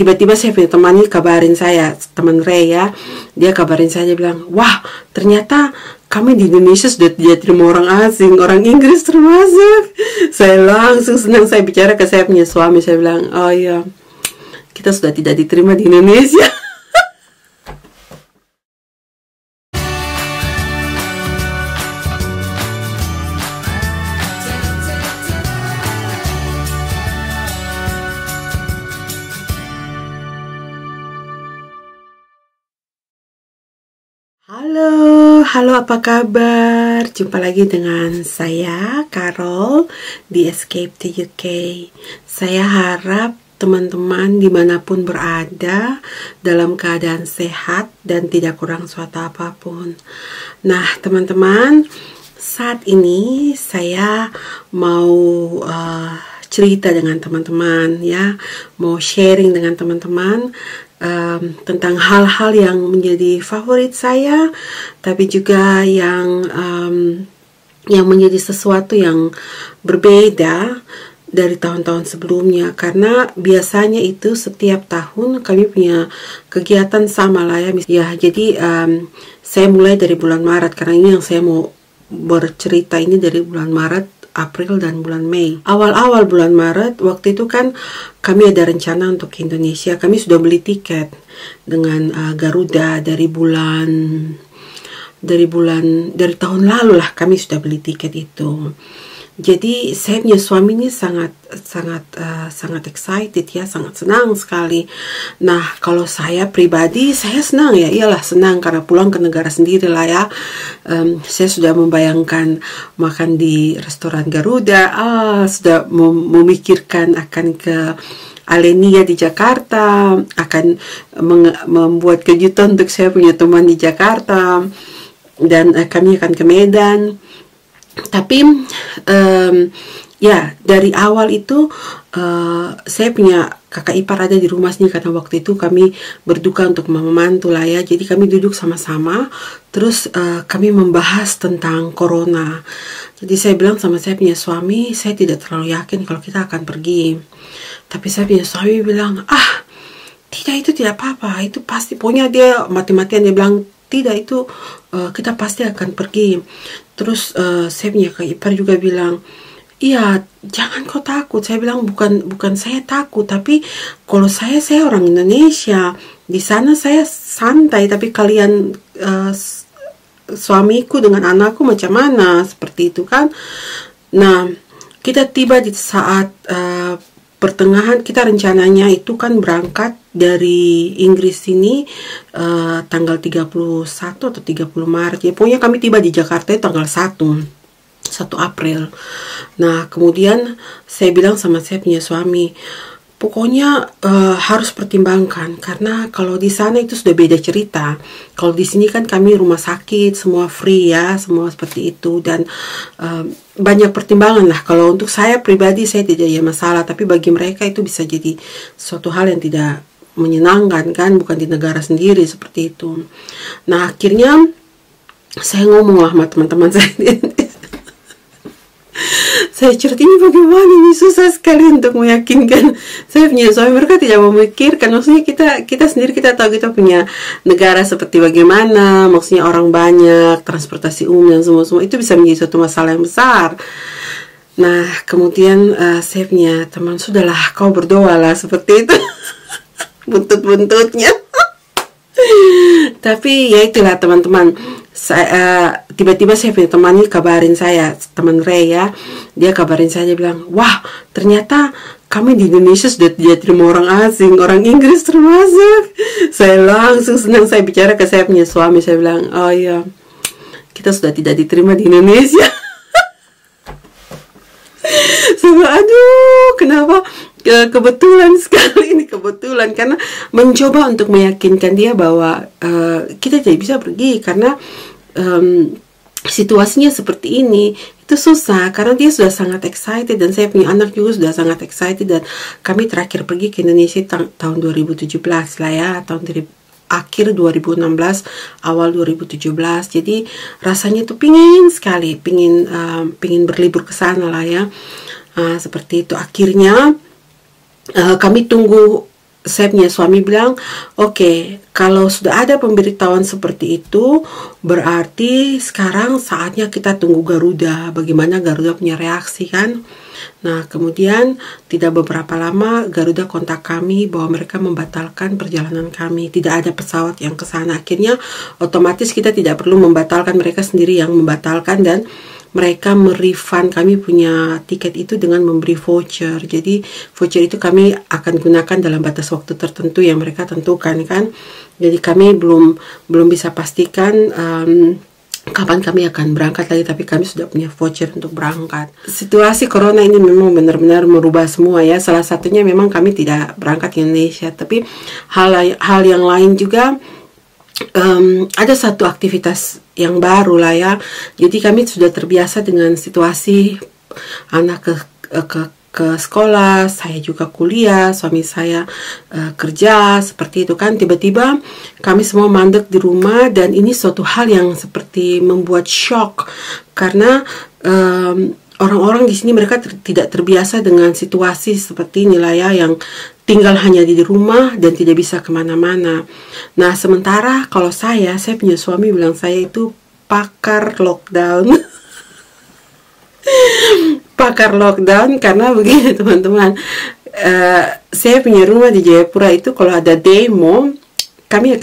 tiba-tiba saya punya teman ini kabarin saya, teman Ray ya, dia kabarin saya, dia bilang, wah ternyata kami di Indonesia sudah tidak terima orang asing, orang Inggris termasuk. Saya langsung senang, saya bicara ke saya punya suami, saya bilang, oh iya, kita sudah tidak diterima di Indonesia. Halo apa kabar? Jumpa lagi dengan saya, Carol, di Escape to UK. Saya harap teman-teman dimanapun berada dalam keadaan sehat dan tidak kurang suatu apapun. Nah teman-teman, saat ini saya mau cerita dengan teman-teman ya, mau sharing dengan teman-teman tentang hal-hal yang menjadi favorit saya, tapi juga yang menjadi sesuatu yang berbeda dari tahun-tahun sebelumnya, karena biasanya itu setiap tahun kami punya kegiatan sama lah ya. Jadi saya mulai dari bulan Maret, karena ini yang saya mau bercerita ini dari bulan Maret, April dan bulan Mei. Awal-awal bulan Maret waktu itu kan kami ada rencana untuk ke Indonesia. Kami sudah beli tiket dengan Garuda dari tahun lalu lah, kami sudah beli tiket itu. Jadi saya punya suami ini sangat excited ya, sangat senang sekali. Nah kalau saya pribadi, saya senang ya, iyalah senang karena pulang ke negara sendiri lah ya. Saya sudah membayangkan makan di restoran Garuda, sudah memikirkan akan ke Alenia di Jakarta, akan membuat kejutan untuk saya punya teman di Jakarta, dan kami akan ke Medan. Tapi ya dari awal itu saya punya kakak ipar ada di rumah sini, karena waktu itu kami berduka untuk mama mantu lah ya. Jadi kami duduk sama-sama, terus kami membahas tentang corona. Jadi saya bilang sama saya punya suami, saya tidak terlalu yakin kalau kita akan pergi. Tapi saya punya suami bilang, tidak, itu tidak apa-apa, itu pasti, pokoknya dia mati-matian dia bilang, tidak, itu kita pasti akan pergi. Terus saya punya kakak ipar juga bilang, iya jangan kau takut. Saya bilang bukan saya takut, tapi kalau saya orang Indonesia, di sana saya santai, tapi kalian suamiku dengan anakku macam mana, seperti itu kan. Nah kita tiba di saat pertengahan, kita rencananya itu kan berangkat dari Inggris ini tanggal 31 atau 30 Maret ya. Pokoknya kami tiba di Jakarta tanggal 1 April. Nah kemudian saya bilang sama saya punya suami, pokoknya harus pertimbangkan, karena kalau di sana itu sudah beda cerita. Kalau di sini kan kami rumah sakit semua free ya, semua seperti itu, dan banyak pertimbangan lah. Kalau untuk saya pribadi saya tidak ada masalah, tapi bagi mereka itu bisa jadi suatu hal yang tidak menyenangkan kan, bukan di negara sendiri seperti itu. Nah akhirnya saya ngomong lah sama teman-teman saya. Saya cerita ini bagaimana, ini susah sekali untuk meyakinkan saya punya suami. Mereka tidak memikirkan, maksudnya kita sendiri, kita tahu kita punya negara seperti bagaimana, maksudnya orang banyak, transportasi umum dan semua itu bisa menjadi suatu masalah yang besar. Nah kemudian saya punya teman, sudahlah kau berdoa lah, seperti itu. Buntut-buntutnya. Tapi ya itulah teman-teman, tiba-tiba saya punya teman ini kabarin saya, teman Ray ya, dia kabarin saya, dia bilang, wah ternyata kami di Indonesia sudah tidak terima orang asing, orang Inggris termasuk. Saya langsung senang, saya bicara ke saya punya suami, saya bilang, oh iya, kita sudah tidak diterima di Indonesia. Saya bilang, aduh kenapa, kebetulan sekali ini, kebetulan, karena mencoba untuk meyakinkan dia bahwa kita tidak bisa pergi karena situasinya seperti ini. Itu susah karena dia sudah sangat excited, dan saya punya anak juga sudah sangat excited, dan kami terakhir pergi ke Indonesia tahun 2017 lah ya, tahun dari akhir 2016 awal 2017. Jadi rasanya tuh pingin sekali, pingin berlibur ke sana lah ya. Seperti itu. Akhirnya kami tunggu saya punya suami bilang, oke, kalau sudah ada pemberitahuan seperti itu, berarti sekarang saatnya kita tunggu Garuda. Bagaimana Garuda punya reaksi kan? Nah, kemudian tidak beberapa lama Garuda kontak kami bahwa mereka membatalkan perjalanan kami. Tidak ada pesawat yang ke sana. Akhirnya otomatis kita tidak perlu membatalkan, mereka sendiri yang membatalkan, dan mereka merefund kami punya tiket itu dengan memberi voucher. Jadi voucher itu kami akan gunakan dalam batas waktu tertentu yang mereka tentukan kan. Jadi kami belum bisa pastikan kapan kami akan berangkat lagi, tapi kami sudah punya voucher untuk berangkat. Situasi corona ini memang benar-benar merubah semua ya. Salah satunya memang kami tidak berangkat ke Indonesia, tapi hal yang lain juga. Ada satu aktivitas yang baru lah ya. Jadi kami sudah terbiasa dengan situasi anak ke sekolah, saya juga kuliah, suami saya kerja, seperti itu kan. Tiba-tiba kami semua mandek di rumah, dan ini suatu hal yang seperti membuat shock karena orang-orang di sini mereka tidak terbiasa dengan situasi seperti ini lah ya, yang tinggal hanya di rumah dan tidak bisa kemana-mana. Nah, sementara kalau saya punya suami bilang saya itu pakar lockdown. Pakar lockdown karena begini teman-teman. Saya punya rumah di Jayapura itu kalau ada demo, kami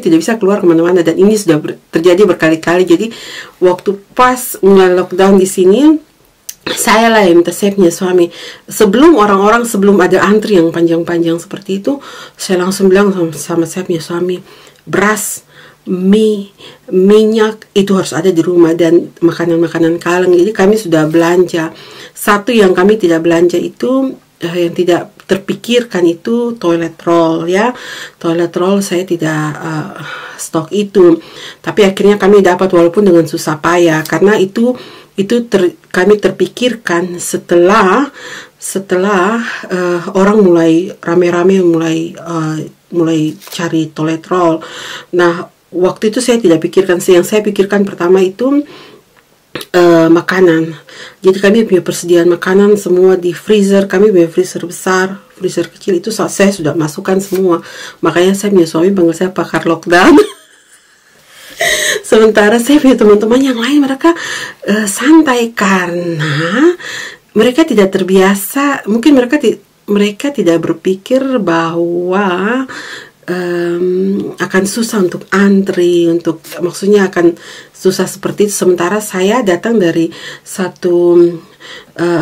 tidak bisa keluar kemana-mana, dan ini sudah terjadi berkali-kali. Jadi waktu pas mulai lockdown di sini, saya lah yang minta saya punya suami, sebelum ada antri yang panjang-panjang seperti itu, saya langsung bilang sama saya punya suami, beras, mie, minyak itu harus ada di rumah, dan makanan-makanan kaleng. Jadi kami sudah belanja. Satu yang kami tidak belanja itu, yang tidak terpikirkan itu toilet roll ya. Toilet roll saya tidak stok itu, tapi akhirnya kami dapat walaupun dengan susah payah, karena itu kami terpikirkan setelah orang mulai rame-rame mulai cari toilet roll. Nah, waktu itu saya tidak pikirkan. Yang saya pikirkan pertama itu makanan. Jadi kami punya persediaan makanan semua di freezer. Kami punya freezer besar, freezer kecil itu saya sudah masukkan semua. Makanya saya punya suami panggil saya pakar lockdown. Sementara saya punya teman-teman yang lain, mereka santai karena mereka tidak terbiasa. Mungkin mereka tidak berpikir bahwa akan susah untuk antri, maksudnya akan susah seperti itu. Sementara saya datang dari satu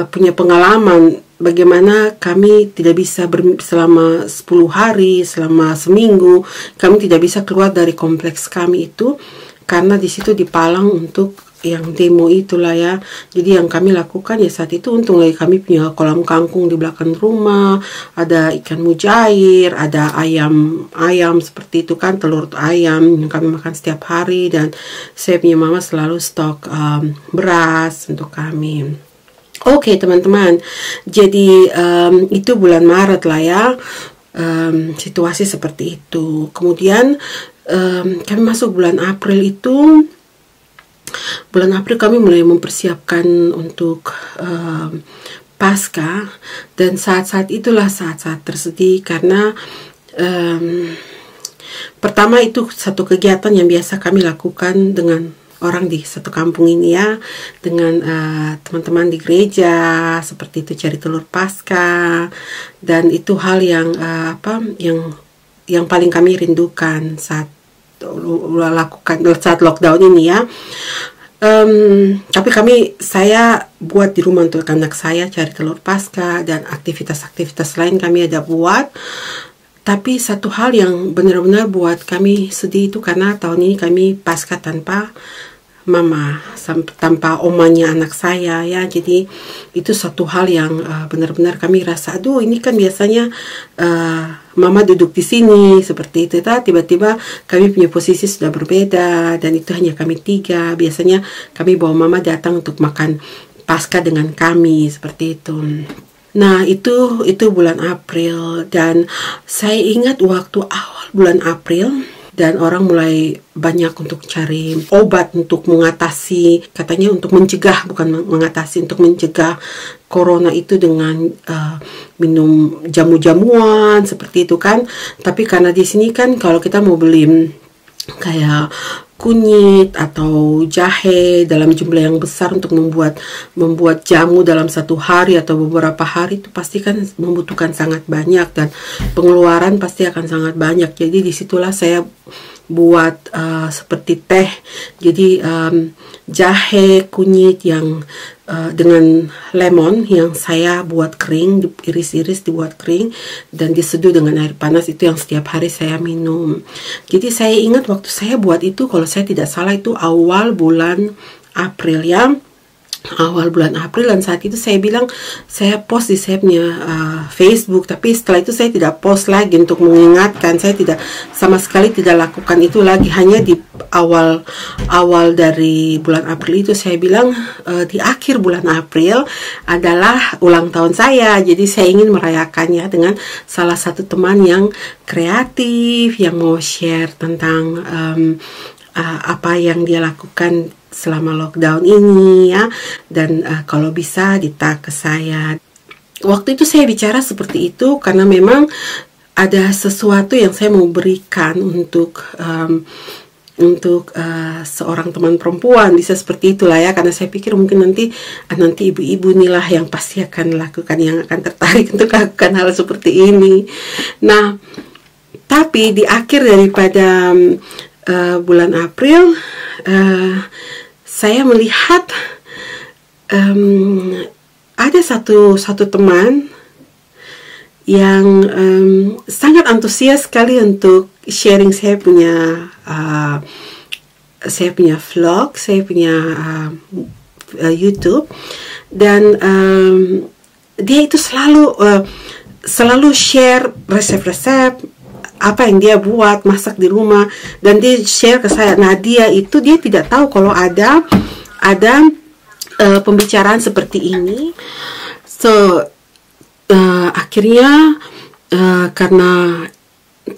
punya pengalaman bagaimana kami tidak bisa selama 10 hari, selama seminggu kami tidak bisa keluar dari kompleks kami itu, karena di situ dipalang untuk yang demo itulah ya. Jadi yang kami lakukan ya saat itu, untung lagi kami punya kolam kangkung di belakang rumah, ada ikan mujair, ada ayam seperti itu kan, telur ayam yang kami makan setiap hari, dan saya punya mama selalu stok beras untuk kami. Oke, teman-teman, jadi itu bulan Maret lah ya, situasi seperti itu. Kemudian kami masuk bulan April itu. Bulan April kami mulai mempersiapkan untuk Pasca, dan saat-saat itulah saat-saat tersedih karena pertama itu satu kegiatan yang biasa kami lakukan dengan orang di satu kampung ini ya, dengan teman-teman di gereja, seperti itu cari telur Pasca, dan itu hal yang yang paling kami rindukan saat lakukan saat lockdown ini ya. Tapi saya buat di rumah untuk anak saya, cari telur Pasca dan aktivitas-aktivitas lain kami ada buat. Tapi satu hal yang benar-benar buat kami sedih itu karena tahun ini kami Pasca tanpa mama, tanpa omanya anak saya ya. Jadi itu satu hal yang benar-benar kami rasa, aduh ini kan biasanya mama duduk di sini seperti itu, tiba-tiba kami punya posisi sudah berbeda, dan itu hanya kami tiga. Biasanya kami bawa mama datang untuk makan Pasca dengan kami seperti itu. Nah, itu bulan April, dan saya ingat waktu awal bulan April dan orang mulai banyak untuk cari obat untuk mengatasi, katanya untuk mencegah, bukan mengatasi, untuk mencegah corona itu dengan minum jamu-jamuan seperti itu kan. Tapi karena di sini kan kalau kita mau beli kayak kunyit atau jahe dalam jumlah yang besar untuk membuat jamu dalam satu hari atau beberapa hari, itu pasti kan membutuhkan sangat banyak dan pengeluaran pasti akan sangat banyak. Jadi disitulah saya buat seperti teh. Jadi jahe, kunyit yang dengan lemon yang saya buat kering, diiris-iris, dibuat kering dan diseduh dengan air panas, itu yang setiap hari saya minum. Jadi saya ingat waktu saya buat itu, kalau saya tidak salah itu awal bulan April ya, awal bulan April, dan saat itu saya bilang saya post di saya punya Facebook, tapi setelah itu saya tidak post lagi untuk mengingatkan. Saya tidak sama sekali tidak lakukan itu lagi. Hanya di awal dari bulan April itu saya bilang di akhir bulan April adalah ulang tahun saya, jadi saya ingin merayakannya dengan salah satu teman yang kreatif yang mau share tentang apa yang dia lakukan selama lockdown ini ya, dan kalau bisa di-tag ke saya. Waktu itu saya bicara seperti itu karena memang ada sesuatu yang saya mau berikan untuk seorang teman perempuan, bisa seperti itulah ya, karena saya pikir mungkin nanti ibu-ibu inilah yang pasti akan lakukan, yang akan tertarik untuk lakukan hal seperti ini. Nah, tapi di akhir daripada bulan April saya melihat ada satu teman yang sangat antusias sekali untuk sharing saya punya vlog, saya punya YouTube, dan dia itu selalu share resep-resep apa yang dia buat, masak di rumah, dan dia share ke saya. Nah, dia tidak tahu kalau ada pembicaraan seperti ini. So akhirnya karena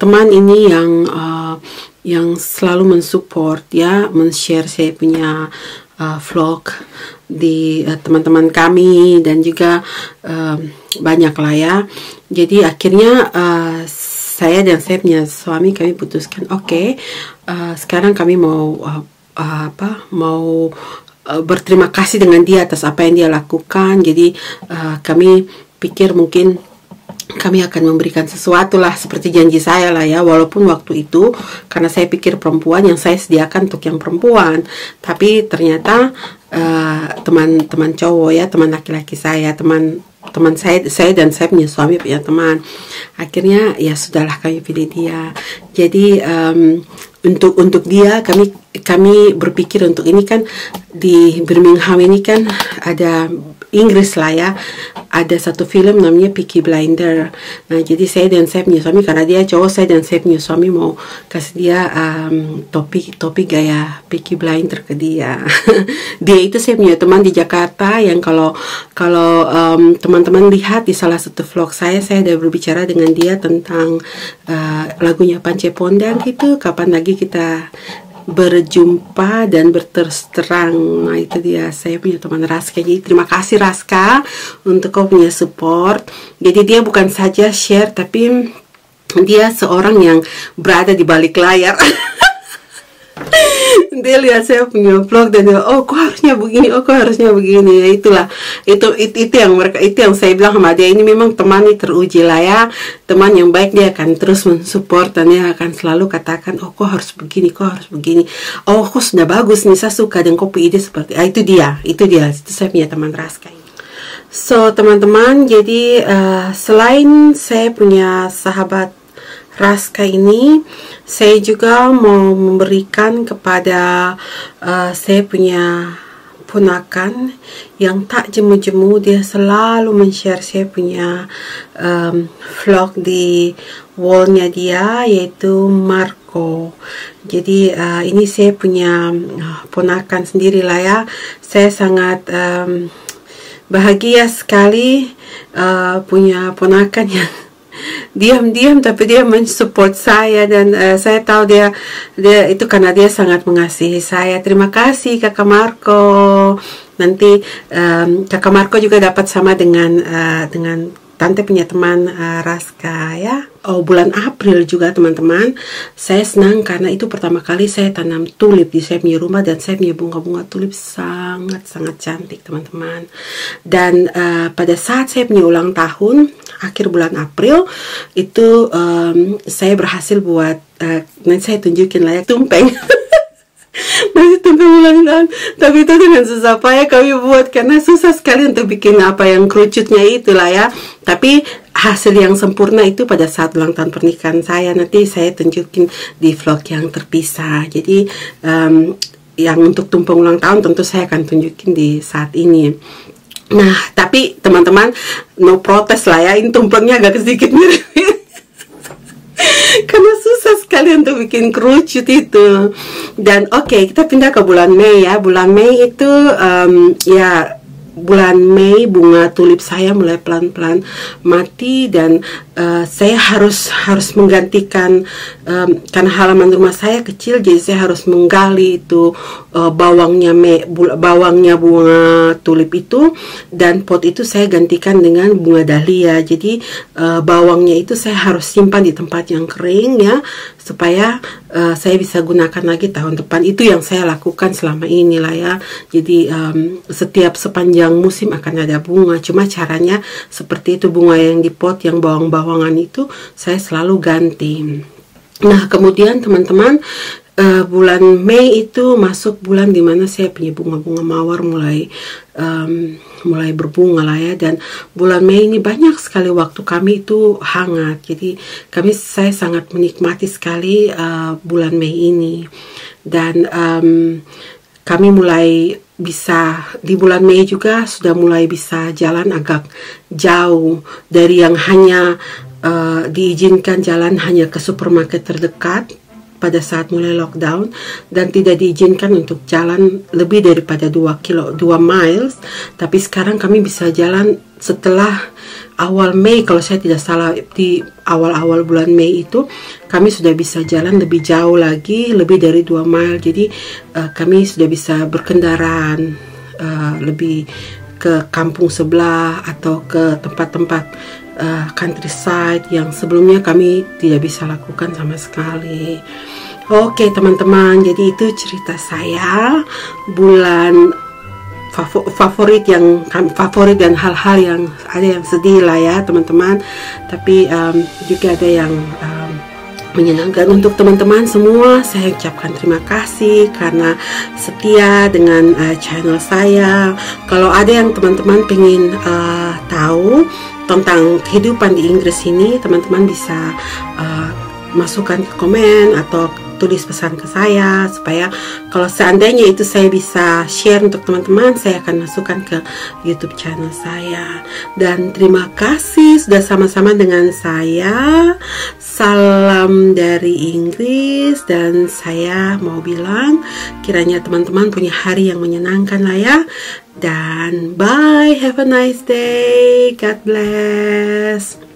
teman ini yang selalu mensupport ya, men-share saya punya vlog di teman-teman kami, dan juga banyak lah ya. Jadi akhirnya saya dan saya punya suami, kami putuskan sekarang kami mau berterima kasih dengan dia atas apa yang dia lakukan. Jadi kami pikir mungkin kami akan memberikan sesuatu lah, seperti janji saya lah ya, walaupun waktu itu karena saya pikir perempuan yang saya sediakan untuk yang perempuan, tapi ternyata teman cowok ya, teman laki-laki saya, teman saya dan saya punya suami punya teman. Akhirnya ya sudahlah, kami pilih dia. Jadi untuk dia kami berpikir untuk ini kan di Birmingham ini kan ada Inggris lah ya, ada satu film namanya Peaky Blinder. Nah, jadi saya dan saya punya suami, karena dia cowok, saya dan saya punya suami mau kasih dia topi gaya Peaky Blinder ke dia. Dia itu saya punya teman di Jakarta yang kalau teman-teman lihat di salah satu vlog saya ada berbicara dengan dia tentang lagunya Pance Pondang gitu, kapan lagi kita berjumpa dan berterus terang. Nah, itu dia, saya punya teman Raska. Jadi terima kasih Raska untuk kau punya support. Jadi dia bukan saja share, tapi dia seorang yang berada di balik layar. Dia lihat saya punya vlog dan dia, oh kok harusnya begini, oh kok harusnya begini. Ya, itulah itu yang saya bilang sama dia, ini memang teman ini teruji lah ya, teman yang baik. Dia akan terus mensupport dan dia akan selalu katakan, oh kok harus begini, oh kok sudah bagus nih, saya suka dan kopi ide seperti itu saya punya teman Raska. So teman-teman, jadi selain saya punya sahabat Raska ini, saya juga mau memberikan kepada saya punya ponakan yang tak jemu-jemu. Dia selalu men-share saya punya vlog di wallnya dia, yaitu Marco. Jadi ini saya punya ponakan sendiri lah ya. Saya sangat bahagia sekali punya ponakan diam-diam tapi dia mensupport saya, dan saya tahu dia itu karena dia sangat mengasihi saya. Terima kasih Kakak Marco. Nanti Kakak Marco juga dapat sama dengan Tante punya teman Raska ya. Oh, bulan April juga teman-teman, saya senang karena itu pertama kali saya tanam tulip di saya punya rumah, dan saya punya bunga-bunga tulip sangat-sangat cantik teman-teman. Dan pada saat saya punya ulang tahun akhir bulan April itu saya berhasil buat nanti saya tunjukin lah ya, tumpeng. Masih tumpeng ulang tahun, tapi itu dengan susah payah kami buat karena susah sekali untuk bikin apa yang kerucutnya itulah ya. Tapi hasil yang sempurna itu pada saat ulang tahun pernikahan saya, nanti saya tunjukin di vlog yang terpisah. Jadi yang untuk tumpeng ulang tahun tentu saya akan tunjukin di saat ini. Nah, tapi teman-teman no protes lah ya, ini tumpengnya agak sedikit mirip karena susah sekali untuk bikin kerucut itu. Dan oke, kita pindah ke bulan Mei ya. Bulan Mei itu ya, bulan Mei bunga tulip saya mulai pelan-pelan mati, dan saya harus menggantikan karena halaman rumah saya kecil, jadi saya harus menggali itu bawangnya bunga tulip itu, dan pot itu saya gantikan dengan bunga dahlia. Jadi bawangnya itu saya harus simpan di tempat yang kering ya, supaya saya bisa gunakan lagi tahun depan. Itu yang saya lakukan selama ini lah ya. Jadi setiap sepanjang musim akan ada bunga, cuma caranya seperti itu, bunga yang di pot yang bawang-bawangan itu saya selalu ganti. Nah, kemudian teman-teman, bulan Mei itu masuk bulan dimana saya punya bunga-bunga mawar mulai berbunga lah ya. Dan bulan Mei ini banyak sekali waktu kami itu hangat, jadi saya sangat menikmati sekali bulan Mei ini. Dan kami mulai bisa di bulan Mei juga sudah mulai bisa jalan agak jauh dari yang hanya diizinkan jalan hanya ke supermarket terdekat pada saat mulai lockdown, dan tidak diizinkan untuk jalan lebih daripada 2 miles. Tapi sekarang kami bisa jalan setelah awal Mei, kalau saya tidak salah di awal-awal bulan Mei itu kami sudah bisa jalan lebih jauh lagi, lebih dari 2 mile. Jadi kami sudah bisa berkendaraan lebih ke kampung sebelah atau ke tempat-tempat countryside yang sebelumnya kami tidak bisa lakukan sama sekali. Oke teman-teman, jadi itu cerita saya bulan favorit dan hal-hal yang ada yang sedih lah ya teman-teman, tapi juga ada yang menyenangkan. Untuk teman-teman semua saya ucapkan terima kasih karena setia dengan channel saya. Kalau ada yang teman-teman pengen tahu tentang kehidupan di Inggris ini, teman-teman bisa masukkan ke komen atau tulis pesan ke saya, supaya kalau seandainya itu saya bisa share untuk teman-teman, saya akan masukkan ke YouTube channel saya. Dan terima kasih sudah sama-sama dengan saya. Salam dari Inggris, dan saya mau bilang kiranya teman-teman punya hari yang menyenangkan lah ya. Dan bye, have a nice day, God bless.